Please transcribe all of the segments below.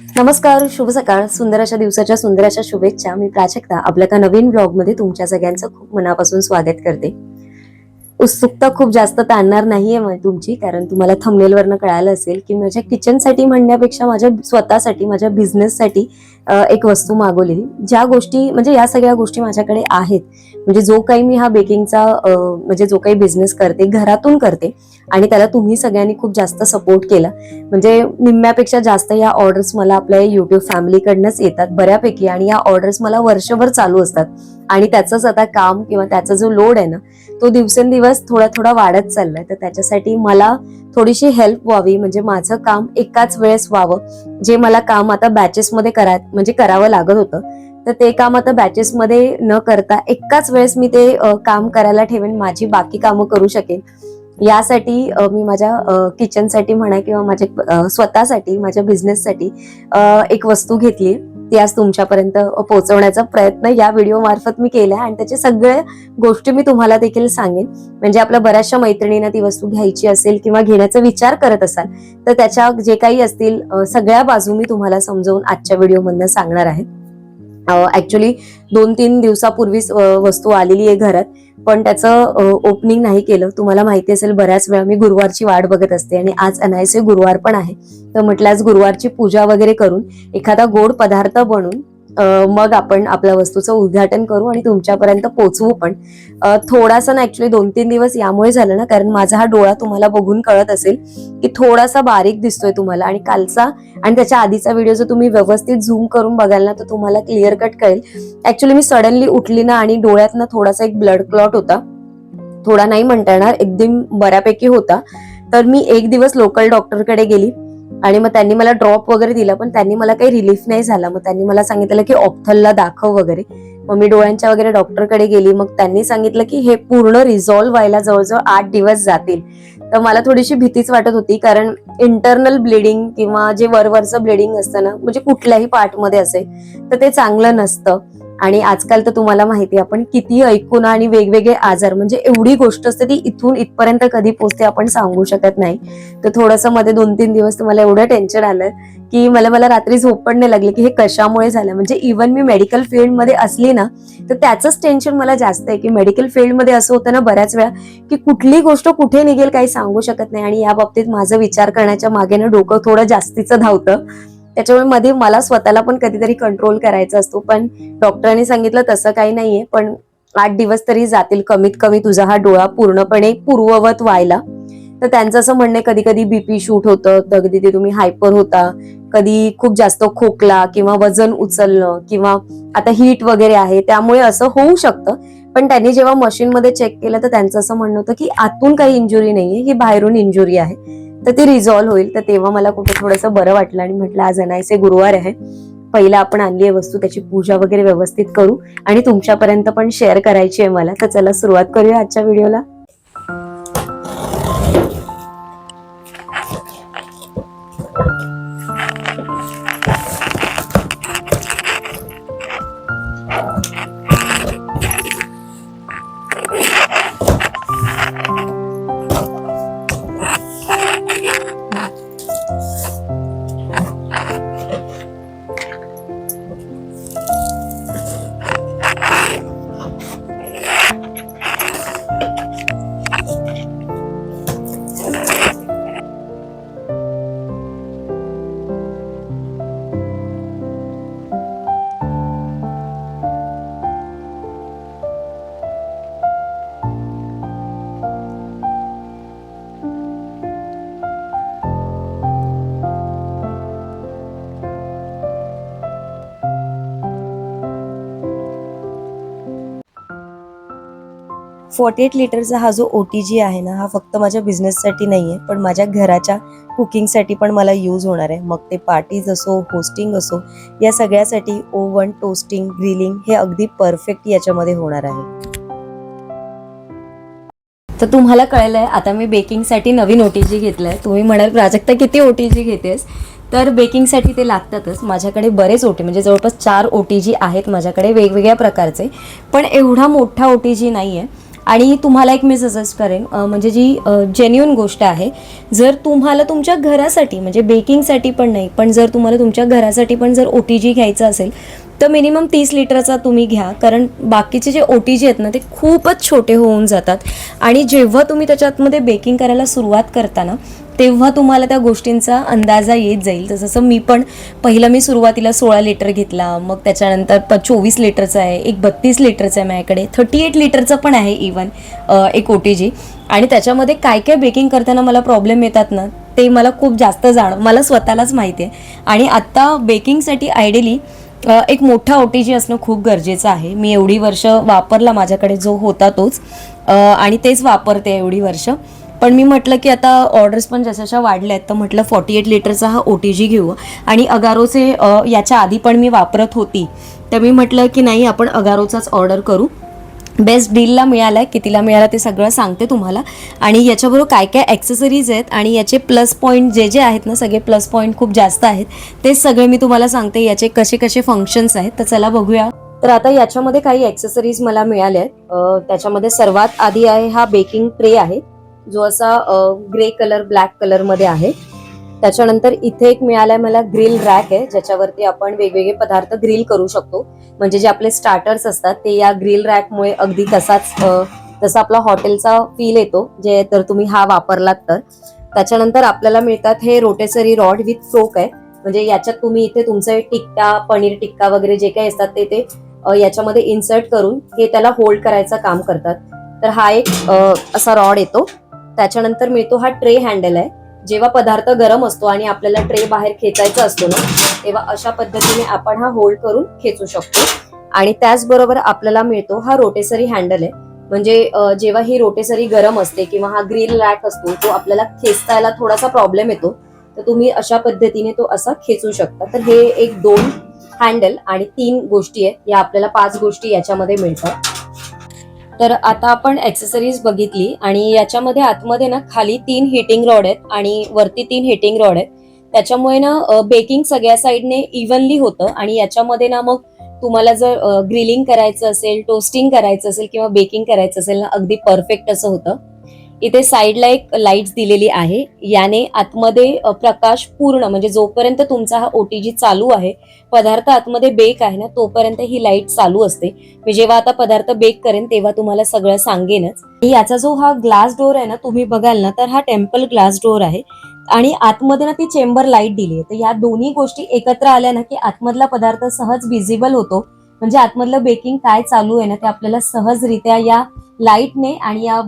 नमस्कार, शुभ सकाळ. सुंदर अशा दिवसाच्या सुंदर अशा शुभेच्छा. मी प्राजक्ता आपल्या एका नवीन ब्लॉगमध्ये तुमच्या सगळ्यांचं खूप मनापासून स्वागत करते. उत्सुकता खूप जास्त ताणणार नाहीये तुमची, कारण तुम्हाला थंबनेलवरनं कळालं असेल की माझ्या किचनसाठी म्हणण्यापेक्षा माझ्या स्वतःसाठी, माझ्या बिझनेससाठी एक वस्तू मागवलेली. ज्या गोष्टी म्हणजे या सगळ्या गोष्टी माझ्याकडे आहेत. म्हणजे जो काही मी हा बेकिंगचा म्हणजे जो काही बिझनेस करते घरातून करते आणि त्याला तुम्ही सगळ्यांनी खूप जास्त सपोर्ट केला. म्हणजे निम्म्यापेक्षा जास्त या ऑर्डर्स मला आपल्या युट्यूब फॅमिलीकडनंच येतात बऱ्यापैकी, आणि या ऑर्डर्स मला वर्षभर चालू असतात. आणि त्याचंच आता काम किंवा त्याचा जो लोड आहे ना, तो दिवसेंदिवस थोडा थोडा वाढत चाललाय. तर त्याच्यासाठी मला थोडीशी हेल्प व्हावी, म्हणजे माझं काम एकाच वेळेस व्हावं. जे मला काम आता बॅचेसमध्ये म्हणजे करावं लागत होतं, तर ते काम आता बॅचेसमध्ये न करता एकाच वेळेस मी ते काम करायला ठेवेन, माझी बाकी कामं करू शकेन. यासाठी मी माझ्या किचनसाठी म्हणा किंवा माझ्या स्वतःसाठी, माझ्या बिझनेससाठी एक वस्तू घेतली. ती आज तुमच्यापर्यंत पोहोचवण्याचा प्रयत्न या व्हिडिओ मार्फत मी केलाय, आणि त्याच्या सगळ्या गोष्टी मी तुम्हाला देखील सांगेन. म्हणजे आपल्या बऱ्याचशा मैत्रिणींना ती वस्तू घ्यायची असेल किंवा घेण्याचा विचार करत असाल, तर त्याच्या जे काही असतील सगळ्या बाजू मी तुम्हाला समजावून आजच्या व्हिडिओमधनं सांगणार आहे. ऍक्च्युली 2-3 दिवसापूर्वीच वस्तू आलेली आहे घरात, पण त्याचं ओपनिंग नाही केलं. तुम्हाला माहिती असेल, बऱ्याच वेळा मी गुरुवारची वाट बघत असते, आणि आज अनायसे गुरुवार पण आहे. तर म्हटलं आज गुरुवारची पूजा वगैरे करून एखादा गोड पदार्थ बनवून मग आपण आपल्या वस्तूचं उद्घाटन करू आणि तुमच्यापर्यंत पोहोचवू पण. थोडासा ना ऍक्च्युली 2-3 दिवस यामुळे झालं ना, कारण माझा हा डोळा तुम्हाला बघून कळत असेल की थोडासा बारीक दिसतोय तुम्हाला, आणि कालचा आणि त्याच्या आधीचा व्हिडिओ जर तुम्ही व्यवस्थित झूम करून बघाल ना, तर तुम्हाला क्लिअर कट कळेल. ऍक्च्युली मी सडनली उठली ना, आणि डोळ्यात ना थोडासा एक ब्लड क्लॉट होता. थोडा नाही म्हणता येणार, एकदम बऱ्यापैकी होता. तर मी एक दिवस लोकल डॉक्टरकडे गेली, आणि मग त्यांनी मला ड्रॉप वगैरे दिला, पण त्यांनी मला काही रिलीफ नाही झाला. मग त्यांनी मला सांगितलं की ऑप्थलला दाखव वगैरे. मग मी डोळ्यांच्या वगैरे डॉक्टरकडे गेली. मग त्यांनी सांगितलं की हे पूर्ण रिझॉल्व्ह व्हायला जवळजवळ 8 दिवस जातील. तर मला थोडीशी भीतीच वाटत होती, कारण इंटरनल ब्लिडिंग किंवा जे वरवरचं ब्लिडिंग असतं ना, म्हणजे कुठल्याही पार्टमध्ये असेल तर ते चांगलं नसतं. आणि आजकाल तर तुम्हाला माहिती, आपण किती ऐकून आणि वेगवेगळे आजार, म्हणजे एवढी गोष्ट असते ती इथून इथपर्यंत कधी पोहोचते आपण सांगू शकत नाही. तर थोडंसं मध्ये 2-3 दिवस तुम्हाला एवढं टेन्शन आलं की मला रात्री झोप पण नाही लागली की हे कशामुळे झालं. म्हणजे इव्हन मी मेडिकल फील्डमध्ये असली ना, तर त्याचंच टेन्शन मला जास्त आहे की मेडिकल फील्डमध्ये असं होतं ना बऱ्याच वेळा की कुठली गोष्ट कुठे निघेल काही सांगू शकत नाही. आणि या बाबतीत माझं विचार करण्याच्या मागे ना डोकं थोडं जास्तीचं धावतं. त्याच्यामुळे मध्ये मला स्वतःला पण कधीतरी कंट्रोल करायचा असतो. पण डॉक्टरांनी सांगितलं तसं काही नाहीये, पण 8 दिवस तरी जातील कमीत कमी तुझा हा डोळा पूर्णपणे पूर्ववत व्हायला. तर त्यांचं असं म्हणणं, कधी कधी बीपी शूट होतं, कधी कधी तुम्ही हायपर होता, कधी खूप जास्त खोकला किंवा वजन उचलणं, किंवा आता हीट वगैरे आहे त्यामुळे असं होऊ शकतं. पण त्यांनी जेव्हा मशीनमध्ये चेक केलं तर त्यांचं असं म्हणणं होतं की आतून काही इंजुरी नाहीये, ही बाहेरून इंजुरी आहे, तर ती रिझॉल्व्ह होईल. तर तेव्हा मला कुठे थोडंसं बरं वाटलं, आणि म्हटलं आज अनायसे गुरुवार आहे, पहिला आपण आणली आहे वस्तू त्याची पूजा वगैरे व्यवस्थित करू आणि तुमच्यापर्यंत पण शेअर करायची आहे मला. तर चला सुरुवात करूया आजच्या व्हिडिओला. .48 लिटरचा हा जो OTG आहे ना, हा फक्त माझ्या बिझनेससाठी नाही आहे, पण माझ्या घराच्या कुकिंगसाठी पण मला यूज होणार आहे. मग ते पार्टीज असो, होस्टिंग असो, या सगळ्यासाठी ओव्हन, टोस्टिंग, ग्रिलिंग हे अगदी परफेक्ट याच्यामध्ये होणार आहे. तर तुम्हाला कळलंय, आता मी बेकिंगसाठी नवीन OTG घेतलंय. तुम्ही म्हणाल प्राजक्ता किती OTG घेतेस, तर बेकिंगसाठी ते लागतातच. माझ्याकडे बरेच म्हणजे जवळपास 4 OTG आहेत माझ्याकडे वेगवेगळ्या प्रकारचे, पण एवढा मोठा OTG नाही आहे. आणि तुम्हाला एक मी सजेस्ट करेन, म्हणजे जी जेन्युइन गोष्ट आहे, जर तुम्हाला तुमच्या घरासाठी म्हणजे बेकिंगसाठी पण नाही, पण जर तुम्हाला तुमच्या घरासाठी पण जर OTG घ्यायचं असेल तर मिनिमम 30 लिटरचा तुम्ही घ्या. कारण बाकीचे जे OTG आहेत ना ते खूपच छोटे होऊन जातात आणि जेव्हा तुम्ही त्याच्यातमध्ये बेकिंग करायला सुरुवात करता ना तेव्हा तुम्हाला त्या गोष्टींचा अंदाजा येत जाईल. जसं मी सुरुवातीला 16 लिटर घेतला, मग त्याच्यानंतर 24 लिटरचा आहे, एक 32 लिटरचा आहे माझ्याकडे, 38 लिटरचा पण आहे इवन एक OTG. आणि त्याच्यामध्ये काय काय बेकिंग करताना मला प्रॉब्लेम येतात ना ते मला खूप जास्त मला स्वतःलाच माहिती आहे. आणि आत्ता बेकिंगसाठी आयडियली एक मोठा OTG असणं खूप गरजेचं आहे. मी एवढी वर्ष वापरला, माझ्याकडे जो होता तोच, आणि तेच वापरते एवढी वर्ष. पण मी म्हटलं की आता ऑर्डर्स पण जशाशा वाढल्या आहेत तर म्हटलं 48 लिटरचा हा OTG घेऊ. आणि अगारोचे याच्या आधी पण मी वापरत होती, तर मी म्हटलं की नाही आपण अगारोचाच ऑर्डर करू. बेस्ट डीलला मिळाला आहे, कितीला मिळाला ते सगळं सांगते तुम्हाला. आणि याच्याबरोबर काय काय ॲक्सेसरीज आहेत आणि याचे प्लस पॉईंट जे आहेत ना, सगळे प्लस पॉईंट खूप जास्त आहेत, ते सगळे मी तुम्हाला सांगते. याचे कसे कसे फंक्शन्स आहेत तर चला बघूया. तर आता याच्यामध्ये काही ॲक्सेसरीज मला मिळाल्या आहेत. त्याच्यामध्ये सर्वात आधी आहे हा बेकिंग ट्रे आहे, जो असा ग्रे कलर ब्लॅक कलरमध्ये आहे. त्याच्यानंतर इथे एक मिळालाय मला ग्रिल रॅक आहे, ज्याच्यावरती आपण वेगवेगळे पदार्थ ग्रिल करू शकतो. म्हणजे जे आपले स्टार्टर्स असतात ते या ग्रिल रॅकमुळे अगदी तसा आपला हॉटेलचा फील येतो, जे तर तुम्ही हा वापरलात तर. त्याच्यानंतर आपल्याला मिळतात हे रोटेसरी रॉड विथ फ्रोक आहे. म्हणजे याच्यात तुम्ही इथे तुमचे टिक्का, पनीर टिक्का वगैरे जे काही असतात ते याच्यामध्ये इन्सर्ट करून हे त्याला होल्ड करायचं काम करतात. तर हा एक असा रॉड येतो. त्याच्यानंतर मिळतो हा ट्रे हँडल आहे. जेव्हा पदार्थ गरम असतो आणि आपल्याला ट्रे बाहेर खेचायचा असतो ना, तेव्हा अशा पद्धतीने आपण हा होल्ड करून खेचू शकतो. आणि त्याचबरोबर आपल्याला मिळतो हा रोटेसरी हँडल आहे. म्हणजे जेव्हा ही रोटेसरी गरम असते किंवा हा ग्रिल रॅक असतो तो आपल्याला खेचतायला थोडासा प्रॉब्लेम येतो, तर तुम्ही अशा पद्धतीने तो असा खेचू शकता. तर हे एक 2 हँडल आणि 3 गोष्टी आहेत, या आपल्याला 5 गोष्टी याच्यामध्ये मिळतात. तर आता आपण ॲक्सेसरीज बघितली आणि याच्यामध्ये आतमध्ये ना खाली 3 हिटिंग रॉड आहेत आणि वरती 3 हिटिंग रॉड आहेत. त्याच्यामुळे ना बेकिंग सगळ्या साईडने इव्हनली होतं. आणि याच्यामध्ये ना मग तुम्हाला जर ग्रिलिंग करायचं असेल, टोस्टिंग करायचं असेल किंवा बेकिंग करायचं असेल ना, अगदी परफेक्ट असं होतं. इथे साईडला एक लाईट दिलेली आहे, याने आतमध्ये प्रकाश पूर्ण म्हणजे जोपर्यंत तुमचा हा OTG चालू आहे, पदार्थ आतमध्ये बेक आहे ना, तोपर्यंत ही लाईट चालू असते. मी जेव्हा आता पदार्थ बेक करेन तेव्हा तुम्हाला सगळं सांगेनच. याचा जो हा ग्लास डोअर आहे ना, तुम्ही बघाल ना तर हा टेम्पल ग्लास डोअर आहे आणि आतमध्ये ना ती चेंबर लाईट दिली आहे. तर या दोन्ही गोष्टी एकत्र आल्या ना की आतमधला पदार्थ सहज विजिबल होतो. म्हणजे आतमधलं बेकिंग काय चालू आहे ना ते आपल्याला सहजरित्या या लाईटने आणि या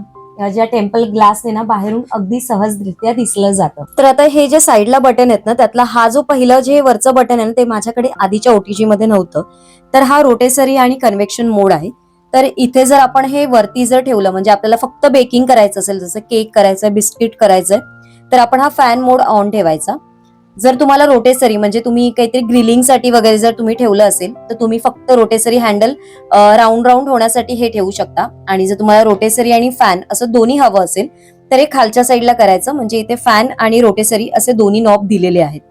ज्या टेम्पल ग्लासने ना बाहेरून अगदी सहजरित्या दिसलं जातं. तर आता हे जे साईडला बटन आहेत ना, त्यातला हा जो पहिलं जे वरचं बटन आहे ना, ते माझ्याकडे आधीच्या OTG मध्ये नव्हतं. तर हा रोटेसरी आणि कन्व्हेक्शन मोड आहे. तर इथे जर आपण हे वरती जर ठेवलं, म्हणजे आपल्याला फक्त बेकिंग करायचं असेल, जसं केक करायचंय, बिस्किट करायचंय, तर आपण हा फॅन मोड ऑन ठेवायचा. जर तुम्हाला रोटेसरी म्हणजे तुम्ही काहीतरी ग्रिलिंगसाठी वगैरे जर तुम्ही ठेवलं असेल तर तुम्ही फक्त रोटेसरी हँडल राऊंड राऊंड होण्यासाठी हे ठेवू शकता. आणि जर तुम्हाला रोटेसरी आणि फॅन असं दोन्ही हवं असेल तर हे खालच्या साईडला करायचं. म्हणजे इथे फॅन आणि रोटेसरी असे दोन्ही नॉब दिलेले आहेत.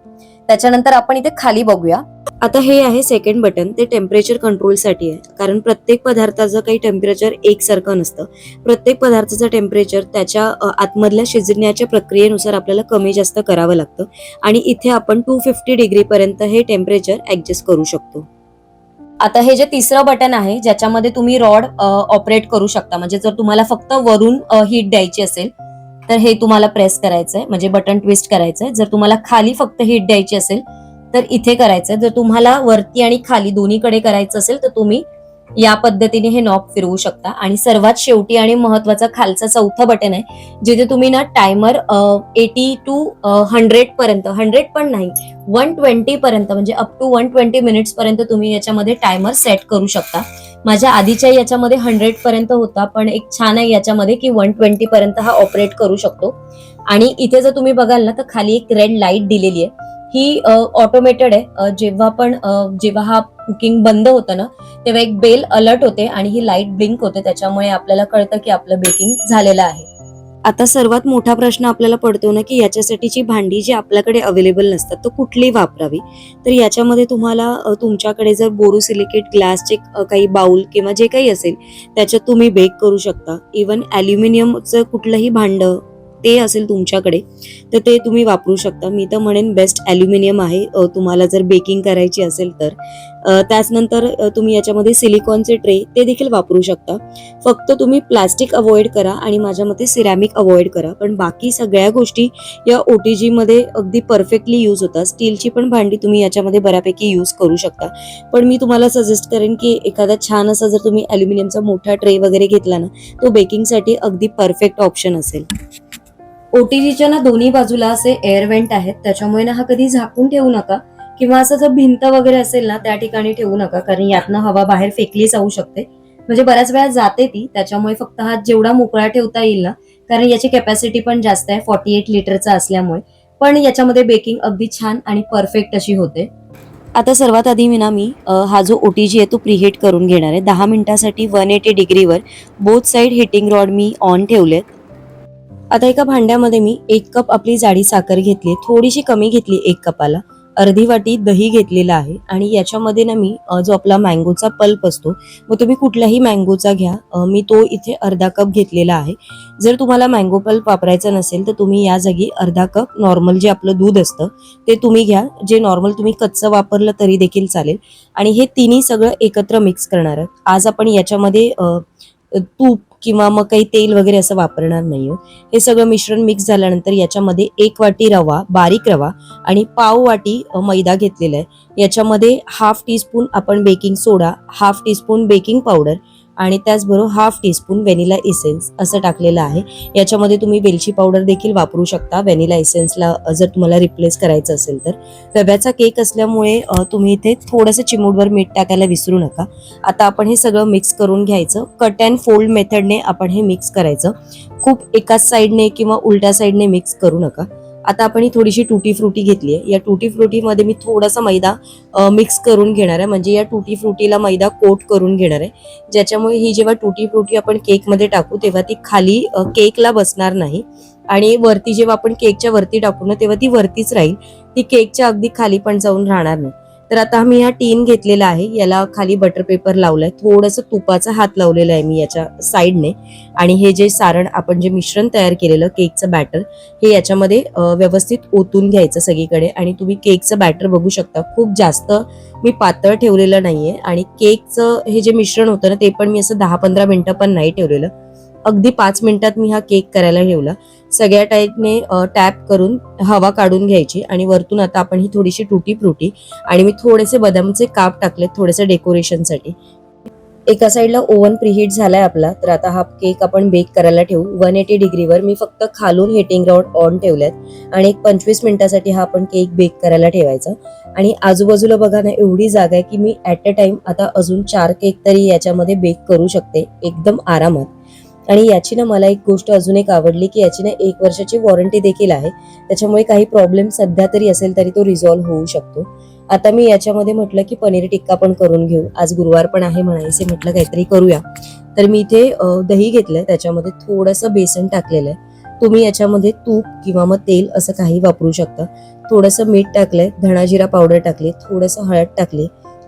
त्याच्यानंतर आपण इथे खाली बघूया. आता हे आहे सेकंड बटन, ते टेम्परेचर कंट्रोलसाठी आहे. कारण प्रत्येक पदार्थाचं काही टेम्परेचर एकसारखं नसतं. प्रत्येक पदार्थाचं टेम्परेचर त्याच्या आतमधल्या शिजण्याच्या प्रक्रियेनुसार आपल्याला कमी जास्त करावं लागतं. आणि इथे आपण 250 डिग्री पर्यंत हे टेम्परेचर ऍडजस्ट करू शकतो. आता हे जे तिसरं बटन आहे, ज्याच्यामध्ये तुम्ही रॉड ऑपरेट करू शकता. म्हणजे जर तुम्हाला फक्त वरून हीट द्यायची असेल तर हे तुम्हाला प्रेस करायचंय, म्हणजे बटन ट्विस्ट करायचंय. जर तुम्हाला खाली फक्त हीट द्यायची असेल तर इथे करायचंय. जर तुम्हाला वरती आणि खाली दोन्हीकडे करायचं असेल तर तुम्ही या पद्धतीने हे नॉब फिरवू शकता. आणि सर्वात शेवटी आणि महत्वाचा खालचा चौथा बटन आहे, जिथे तुम्ही ना टायमर 80 to 100 पर्यंत, 100 पण नाही, 120 पर्यंत, म्हणजे अप टू 120 मिनिट्स पर्यंत तुम्ही याच्यामध्ये टायमर सेट करू शकता. माझ्या आधीच्या याच्यामध्ये 100 पर्यंत होता, पण एक छान आहे याच्यामध्ये की 120 पर्यंत हा ऑपरेट करू शकतो. आणि इथे जर तुम्ही बघाल ना तर खाली एक रेड लाईट दिलेली आहे. ही ऑटोमेटेड आहे. जेव्हा हा कुकिंग बंद होतं ना तेव्हा एक बेल अलर्ट होते आणि ही लाईट ब्लिंक होते. त्याच्यामुळे आपल्याला कळतं की आपलं बेकिंग झालेलं आहे. आता सर्वात मोठा प्रश्न आपल्याला पडतो ना, की याच्यासाठीची भांडी जी आपल्याकडे अवेलेबल नसतात तर कुठली वापरावी. तर याच्यामध्ये तुम्हाला तुमच्याकडे जर बोरोसिलिकेट ग्लासचे काही बाउल किंवा जे काही असेल त्याच्यात तुम्ही बेक करू शकता. इवन ॲल्युमिनियमचं कुठलंही भांडं ते असेल तुमच्याकडे तर ते तुम्ही वापरू शकता. मी तर म्हणेन बेस्ट ॲल्युमिनियम आहे तुम्हाला जर बेकिंग करायची असेल तर. त्याचनंतर तुम्ही याच्यामध्ये सिलिकॉनचे ट्रे ते देखील वापरू शकता. फक्त तुम्ही प्लास्टिक अवॉइड करा आणि माझ्या मते सिरॅमिक अवॉइड करा, पण बाकी सगळ्या गोष्टी या OTG मध्ये अगदी परफेक्टली यूज होतात. स्टीलची पण भांडी तुम्ही याच्यामध्ये बऱ्यापैकी यूज करू शकता. पण मी तुम्हाला सजेस्ट करेन की एखादा छान असा जर तुम्ही ॲल्युमिनियमचा मोठा ट्रे वगैरे घेतला ना, तो बेकिंगसाठी अगदी परफेक्ट ऑप्शन असेल. OTGच्या ना दोन्ही बाजूला असे एअर वेंट आहेत, त्याच्यामुळे ना हा कधी झाकून ठेवू नका किंवा असं जर भिंत वगैरे असेल ना त्या ठिकाणी ठेवू नका, कारण यातनं हवा बाहेर फेकली जाऊ शकते. म्हणजे बऱ्याच वेळा जाते ती, त्याच्यामुळे फक्त हात जेवढा मोकळा ठेवता येईल ना, कारण याची कॅपॅसिटी पण जास्त आहे 48 लिटरचा असल्यामुळे, पण याच्यामध्ये बेकिंग अगदी छान आणि परफेक्ट अशी होते. आता सर्वात आधी मी हा जो OTG आहे तो प्रीहीट करून घेणार आहे. 10 मिनिटासाठी 180 डिग्रीवर बोथ साईड हिटिंग रॉड मी ऑन ठेवलेत. आता एका भांड्यामध्ये मी 1 कप आपली जाडी साखर घेतली, थोडीशी कमी घेतली 1 कपाला. अर्धी वाटी दही घेतलेला आहे आणि याच्यामध्ये ना मी जो आपला मँगोचा पल्प असतो, मग तुम्ही कुठल्याही मँगोचा घ्या. मी तो इथे अर्धा कप घेतलेला आहे. जर तुम्हाला मँगो पल्प वापरायचा नसेल तर तुम्ही या जागी अर्धा कप नॉर्मल जे आपलं दूध असतं ते तुम्ही घ्या. जे नॉर्मल तुम्ही कच्चं वापरलं तरी देखील चालेल. आणि हे तिन्ही सगळं एकत्र मिक्स करणार आहे. आज आपण याच्यामध्ये तूप किंवा मग काही तेल वगैरे असं वापरणार नाही. हे सगळं मिश्रण मिक्स झाल्यानंतर याच्यामध्ये 1 वाटी रवा, बारीक रवा आणि पाव वाटी मैदा घेतलेला आहे. याच्यामध्ये हाफ टीस्पून आपण बेकिंग सोडा, हाफ टीस्पून बेकिंग पावडर आणि त्याचबरोबर हाफ टीस्पून व्हॅनिला इसेन्स असं टाकलेलं आहे. याच्यामध्ये तुम्ही वेलची पावडर देखील वापरू शकता व्हॅनिला इसेन्सला जर तुम्हाला रिप्लेस करायचं असेल तर. रव्याचा केक असल्यामुळे तुम्ही इथे थोडंसं चिमूटभर मीठ टाकायला विसरू नका. आता आपण हे सगळं मिक्स करून घ्यायचं. कट अँड फोल्ड मेथडने आपण हे मिक्स करायचं. खूप एकाच साईडने किंवा उलट्या साईडने मिक्स करू नका. आता आपण ही थोडीशी टुटी फ्रुटी घेतली आहे. या टुटी फ्रुटीमध्ये मी थोडासा मैदा मिक्स करून घेणार आहे, म्हणजे या टुटी फ्रुटीला मैदा कोट करून घेणार आहे, ज्याच्यामुळे ही जेव्हा टुटी फ्रुटी आपण केकमध्ये टाकू तेव्हा ती खाली केकला बसणार नाही आणि वरती जेव्हा आपण केकच्या वरती टाकू ना तेव्हा ती वरतीच राहील, ती केकच्या अगदी खाली पण जाऊन राहणार नाही. तर आता मी हा टीन घेतलेला आहे, याला खाली बटर पेपर लावलाय, थोडंसं तुपाचा हात लावलेला आहे मी याच्या साईडने आणि हे जे सारण आपण जे मिश्रण तयार केलेलं केकचं बॅटर हे याच्यामध्ये व्यवस्थित ओतून घ्यायचं सगळीकडे. आणि तुम्ही केकचं बॅटर बघू शकता, खूप जास्त मी पातळ ठेवलेलं नाहीये आणि केकचं हे जे मिश्रण होतं ना ते पण मी असं 10-15 मिनिटं पण नाही ठेवलेलं, अगदी 5 मिनिटात मी हा केक करायला ठेवला. सगळ्या टाईपने टॅप करून हवा काढून घ्यायची आणि वरतून आता आपण ही थोडीशी टुटी फ्रुटी आणि मी थोडेसे बदामचे काप टाकलेत थोडेसे डेकोरेशनसाठी. एका साईडला ओव्हन प्रीहीट झालाय आपला, तर आता हा केक आपण बेक करायला ठेवू 180 डिग्रीवर. मी फक्त खालून हिटिंग रॉड ऑन ठेवल्यात आणि एक 25 मिनिटासाठी हा आपण केक बेक करायला ठेवायचा. आणि आजूबाजूला बघा ना एवढी जागा आहे की मी ऍट अ टाइम आता अजून 4 केक तरी याच्यामध्ये बेक करू शकते एकदम आरामात. आणि याची ना मला एक गोष्ट अजून एक आवडली की याची ना 1 वर्षाची वॉरंटी देखील आहे, त्याच्यामुळे काही प्रॉब्लेम सध्या तरी असेल तरी तो रिझॉल्व्ह होऊ शकतो. आता मी याच्यामध्ये म्हटलं की पनीर टिक्का पण करून घेऊ, आज गुरुवार पण आहे म्हणायचे, म्हटलं काहीतरी करूया. तर मी इथे दही घेतलंय, त्याच्यामध्ये थोडंसं बेसन टाकलेलं आहे. तुम्ही याच्यामध्ये तूप किंवा मग तेल असं काही वापरू शकता. थोडंसं मीठ टाकलंय, धणाजिरा पावडर टाकली, थोडंसं हळद टाकली,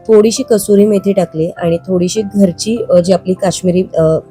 थोडीशी कसुरी मेथी टाकली आणि थोडीशी घरची जी आपली काश्मीरी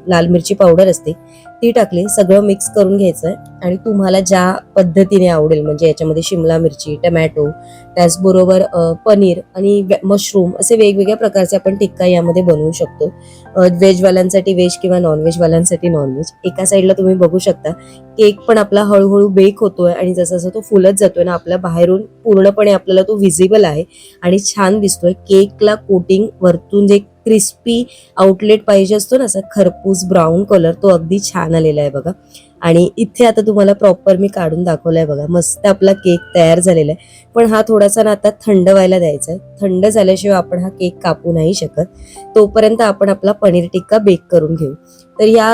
लाल मिरची पावडर असते ती टाकली. सगळं मिक्स करून घ्यायचं आहे आणि तुम्हाला ज्या पद्धतीने आवडेल, म्हणजे याच्यामध्ये शिमला मिरची, टमॅटो, त्याचबरोबर पनीर आणि मशरूम असे वेगवेगळ्या प्रकारचे आपण टिक्का यामध्ये बनवू शकतो. व्हेजवाल्यांसाठी व्हेज किंवा नॉनव्हेजवाल्यांसाठी नॉनव्हेज. एका साईडला तुम्ही बघू शकता केक पण आपला हळूहळू बेक होतोय आणि जसा जसा तो फुलत जातोय ना आपल्या बाहेरून पूर्णपणे आपल्याला तो व्हिजिबल आहे आणि छान दिसतोय. केकला कोटिंग वरतून जे क्रिस्पी आउटलेट पाहिजे असतो ना असा खरपूस ब्राऊन कलर, तो अगदी छान आलेला आहे बघा. आणि इथे आता तुम्हाला प्रॉपर मी काढून दाखवलाय बघा, मस्त आपला केक तयार झालेला आहे. पण हा थोडासा ना आता थंड व्हायला द्यायचा आहे, थंड झाल्याशिवाय आपण हा केक कापू नाही शकत. तोपर्यंत आपण आपला पनीर टिक्का बेक करून घेऊ. तर या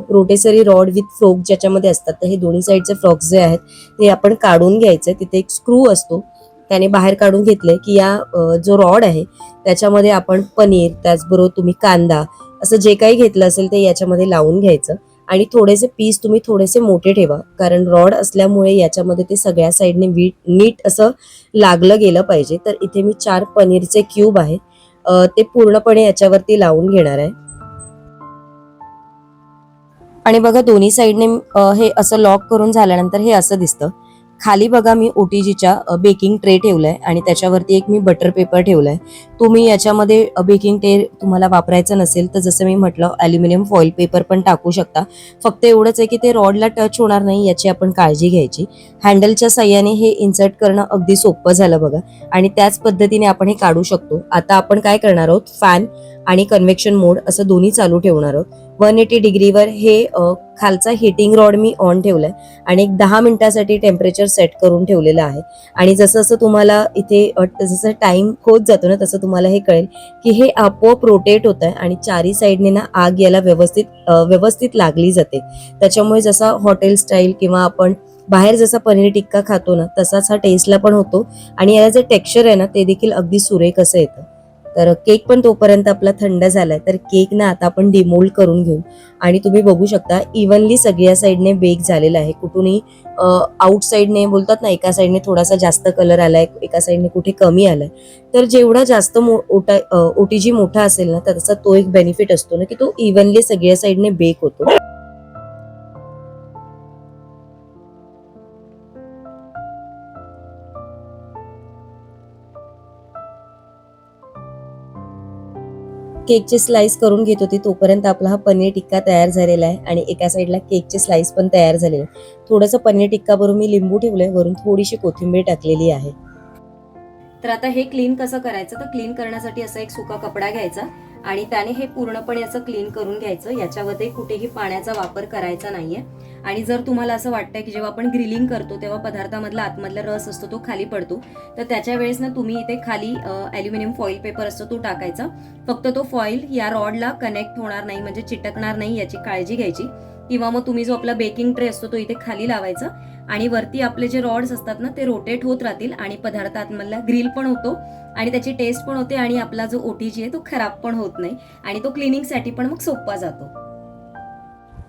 रोटेसरी रॉड विथ फ्लॉक ज्याच्यामध्ये असतात, तर हे दोन्ही साईडचे फ्लॉक्स जे आहेत ते आपण काढून घ्यायचे. तिथे एक स्क्रू असतो त्याने बाहेर काढून घेतले की या जो रॉड आहे त्याच्यामध्ये आपण पनीर, त्याचबरोबर तुम्ही कांदा असं जे काही घेतलं असेल ते याच्यामध्ये लावून घ्यायचं आणि थोडेसे पीस तुम्ही थोडेसे मोठे ठेवा, कारण रॉड असल्यामुळे याच्यामध्ये ते सगळ्या साईडने नीट असं लागलं गेलं पाहिजे. तर इथे मी 4 पनीरचे क्यूब आहे, ते पूर्णपणे याच्यावरती लावून घेणार आहे. आणि बघा दोन्ही साईडने हे असं लॉक करून झाल्यानंतर हे असं दिसतं. खाली बघा मी ओटीजीच्या बेकिंग ट्रे ठेवलाय आणि त्याच्यावरती एक मी बटर पेपर ठेवलाय. तुम्ही याच्यामध्ये बेकिंग ट्रे तुम्हाला वापरायचं नसेल तर जसं मी म्हटलं अल्युमिनियम फॉईल पेपर पण टाकू शकता. फक्त एवढंच आहे की ते रॉडला टच होणार नाही याची आपण काळजी घ्यायची. हँडलच्या साह्याने हे इन्सर्ट करणं अगदी सोपं झालं बघा आणि त्याच पद्धतीने आपण हे काढू शकतो. आता आपण काय करणार आहोत, फॅन आणि कन्व्हेक्शन मोड असं दोन्ही चालू ठेवणार आहोत. 180 डिग्रीवर हे खालचा हिटिंग रॉड मी ऑन ठेवलाय आणि एक 10 मिनिटासाठी टेम्परेचर सेट करून ठेवलेलं आहे. आणि जसं जसं तुम्हाला इथे जसं टाइम होत जातो ना तसं तुम्हाला हे कळेल की हे आपोआप रोटेट होत आहे आणि चारी साईडने ना आग याला व्यवस्थित लागली जाते. त्याच्यामुळे जसा हॉटेल स्टाईल किंवा आपण बाहेर जसा पनीर टिक्का खातो ना तसाच हा टेस्टला पण होतो आणि याला जे टेक्स्चर आहे ना ते देखील अगदी सुरेख असं येतं. तर केक पण तोपर्यंत आपला थंड झालाय, तर केक ना आता आपण डिमोल्ड करून घेऊ. आणि तुम्ही बघू शकता इव्हनली सगळ्या साईडने बेक झालेला आहे. कुठूनही आउट साईडने बोलतात ना, एका साईडने थोडासा जास्त कलर आलाय, एका साईडने कुठे कमी आलाय. तर जेवढा जास्त ओटीजी मोठा असेल ना त्याचा तो एक बेनिफिट असतो ना की तो इव्हनली सगळ्या साईडने बेक होतो. केकचे स्लाइस करून घेत होती तोपर्यंत आपला हा पनीर टिक्का तयार झालेला आहे आणि एका साईडला केकचे स्लाइस पण तयार झालेले आहे. थोडंसं पनीर टिक्का भरून मी लिंबू ठेवलंय, वरून थोडीशी कोथिंबीर टाकलेली आहे. तर आता हे क्लीन कसं करायचं, तर क्लीन करण्यासाठी असा एक सुका कपडा घ्यायचा आणि त्याने हे पूर्णपणे असं क्लीन करून घ्यायचं. याच्यामध्ये कुठेही पाण्याचा वापर करायचा नाहीये. आणि जर तुम्हाला असं वाटतंय की जेव्हा आपण ग्रिलिंग करतो तेव्हा पदार्थामधला आतमधला रस असतो तो खाली पडतो, तर त्याच्या वेळेस ना तुम्ही इथे खाली अल्युमिनियम फॉईल पेपर असतो तो टाकायचा. फक्त तो फॉईल या रॉडला कनेक्ट होणार नाही, म्हणजे चिटकणार नाही याची काळजी घ्यायची. किंवा मग तुम्ही जो आपला बेकिंग ट्रे असतो तो इथे खाली लावायचा आणि वरती आपले जे रॉड्स असतात ना ते रोटेट होत राहतील आणि पदार्थ आतमधला ग्रिल पण होतो आणि त्याची टेस्ट पण होते आणि आपला जो ओटीजी आहे तो खराब पण होत नाही आणि तो क्लिनिंगसाठी पण मग सोपा जातो.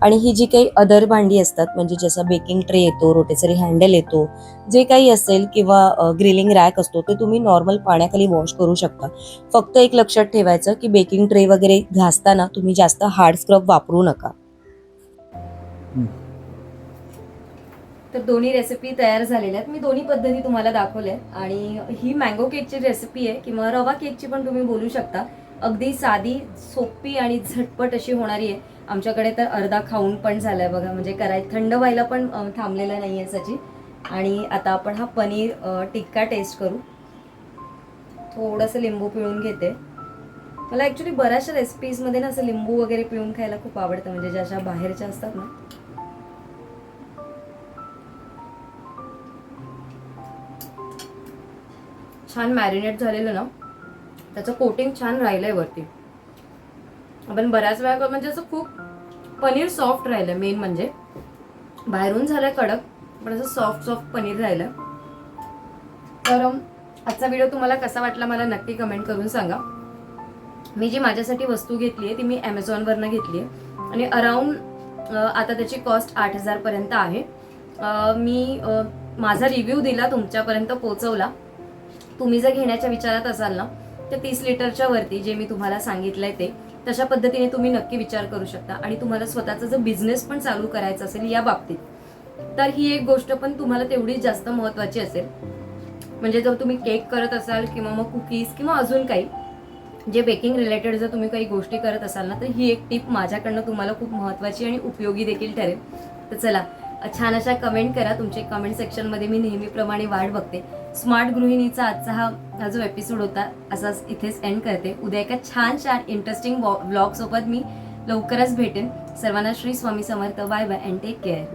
आणि ही जी काही अदर भांडी असतात, म्हणजे जसा बेकिंग ट्रे येतो, रोटेसरी हँडल येतो, जे काही असेल किंवा ग्रिलिंग रॅक असतो ते तुम्ही नॉर्मल पाण्याखाली वॉश करू शकता. फक्त एक लक्षात ठेवायचं की बेकिंग ट्रे वगैरे घासताना तुम्ही जास्त हार्ड स्क्रब वापरू नका. तर दोन्ही रेसिपी तयार झालेल्या आहेत. मी दोन्ही पद्धती तुम्हाला दाखवल्या आणि ही मँगो केकची रेसिपी आहे किंवा रवा केकची पण तुम्ही बोलू शकता. अगदी साधी, सोपी आणि झटपट अशी होणारी आहे. आमच्याकडे तर अर्धा खाऊन पण झालाय बघा, म्हणजे थंड व्हायला पण थांबलेला नाहीये सची. आणि आता आपण हा पनीर टिक्का टेस्ट करू. थोडंसं लिंबू पिळून घेते. मला ऍक्च्युली बऱ्याचशा रेसिपीजमध्ये ना असं लिंबू वगैरे पिळून खायला खूप आवडतं, म्हणजे ज्या अशा बाहेरच्या असतात ना. छान मॅरिनेट झालेलं ना, त्याचं कोटिंग छान राहिलंय वरती. आपण बऱ्याच वेळा म्हणजे असं खूप पनीर सॉफ्ट राहिलं, मेन म्हणजे बाहेरून झालंय कडक पण असं सॉफ्ट पनीर राहिलं. तर आजचा व्हिडिओ तुम्हाला कसा वाटला मला नक्की कमेंट करून सांगा. मी जी माझ्यासाठी वस्तू घेतली आहे ती मी ॲमेझॉनवरनं घेतली आहे आणि अराउंड आता त्याची कॉस्ट 8,000 पर्यंत आहे. मी माझा रिव्ह्यू दिला, तुमच्यापर्यंत पोहोचवला. तुम्ही जर घेण्याच्या विचारात असाल ना तर 30 लिटरच्या वरती जे मी तुम्हाला सांगितलंय ते तशा पद्धतीने तुम्ही नक्की विचार करू शकता. आणि तुम्हाला स्वतःचा जर बिझनेस पण चालू करायचा असेल या बाबतीत तर ही एक गोष्ट पण तुम्हाला तेवढीच जास्त महत्त्वाची असेल. म्हणजे जर तुम्ही केक करत असाल किंवा मग कुकीज किंवा अजून काही जे बेकिंग रिलेटेड जर तुम्ही काही गोष्टी करत असाल ना तर ही एक टिप माझ्याकडनं तुम्हाला खूप महत्त्वाची आणि उपयोगी देखील ठरेल. तर चला, छान अशा कमेंट करा. तुमचे कमेंट सेक्शनमध्ये मी नेहमीप्रमाणे वाट बघते. स्मार्ट गृहिणीचा आजचा हा जो एपिसोड होता असाच इथेच एंड करते. उद्या एका छान इंटरेस्टिंग व्लॉग सोबत मी लवकरच भेटेन. सर्वांना Shri Swami Samarth. Bye bye and take care.